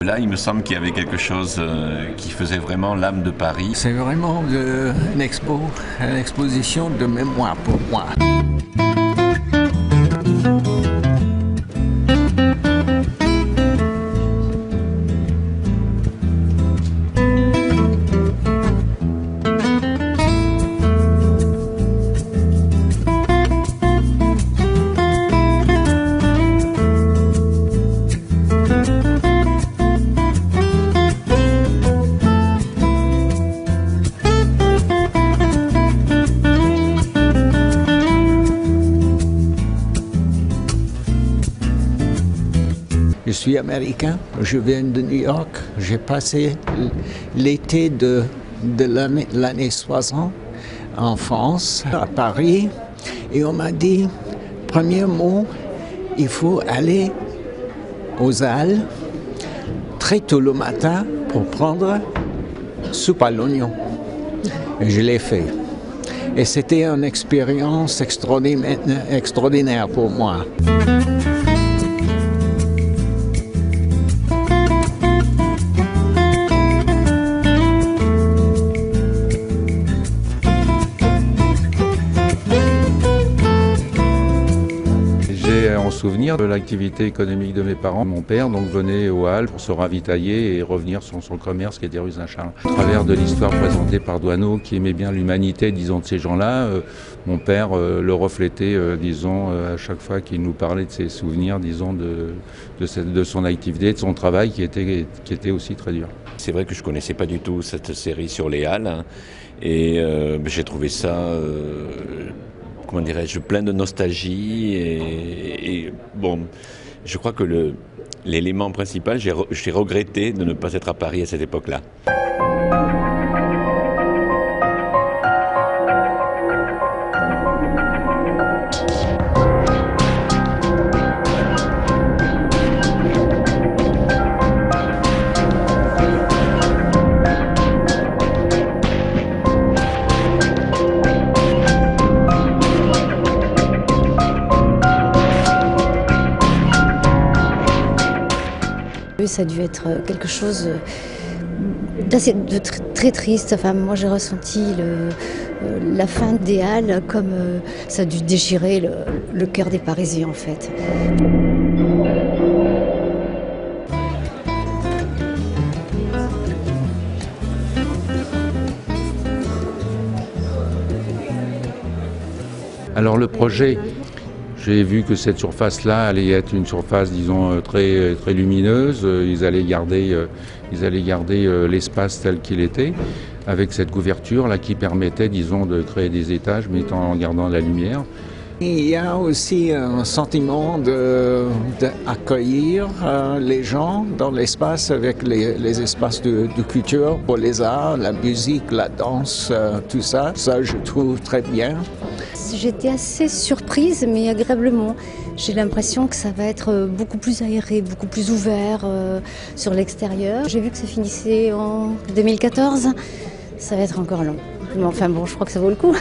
Là, il me semble qu'il y avait quelque chose qui faisait vraiment l'âme de Paris. C'est vraiment une exposition de mémoire pour moi. Je suis américain, je viens de New York. J'ai passé l'été de l'année 60 en France, à Paris. Et on m'a dit, premier mot, il faut aller aux Halles très tôt le matin pour prendre soupe à l'oignon. Et je l'ai fait. Et c'était une expérience extraordinaire pour moi. En souvenir de l'activité économique de mes parents. Mon père donc venait aux Halles pour se ravitailler et revenir sur son commerce qui était rue Saint-Charles. À travers de l'histoire présentée par Doisneau, qui aimait bien l'humanité, disons, de ces gens-là, mon père le reflétait, disons, à chaque fois qu'il nous parlait de ses souvenirs, disons, de son activité, de son travail qui était aussi très dur. C'est vrai que je ne connaissais pas du tout cette série sur les Halles, hein, et j'ai trouvé ça... comment dirais-je, plein de nostalgie et bon, je crois que l'élément principal, j'ai regretté de ne pas être à Paris à cette époque-là. Ça a dû être quelque chose de très triste. Enfin, moi, j'ai ressenti la fin des Halles comme ça a dû déchirer le cœur des Parisiens, en fait. Alors le projet, j'ai vu que cette surface-là allait être une surface, disons, très lumineuse. Ils allaient garder l'espace tel qu'il était, avec cette couverture-là qui permettait, disons, de créer des étages, mais en gardant la lumière. Il y a aussi un sentiment d'accueillir les gens dans l'espace avec les espaces de culture pour les arts, la musique, la danse, tout ça. Ça, je trouve très bien. J'étais assez surprise, mais agréablement. J'ai l'impression que ça va être beaucoup plus aéré, beaucoup plus ouvert sur l'extérieur. J'ai vu que ça finissait en 2014. Ça va être encore long. Mais enfin bon, je crois que ça vaut le coup.